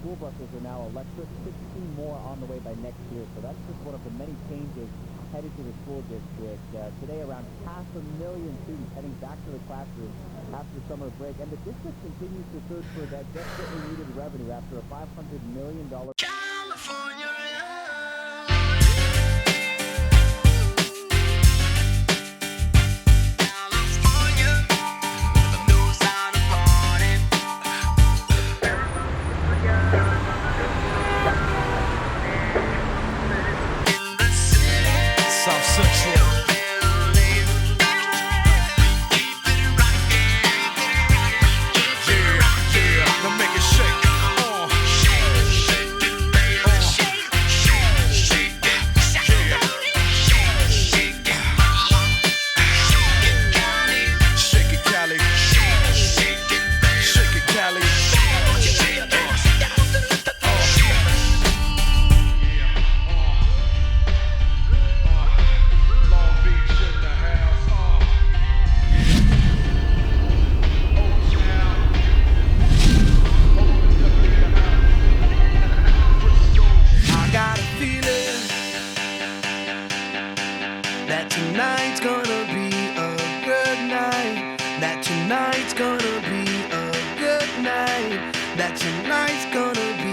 school buses are now electric, 16 more on the way by next year. So that's just one of the many changes headed to the school district. Today, around 500,000 students heading back to the classroom after summer break. And the district continues to search for that desperately needed revenue after a $500 million California. South Central. Yeah, now make it shake. Shake it, Cali. Shake it, Cali. That tonight's gonna be a good night. That tonight's gonna be a good night. That tonight's gonna be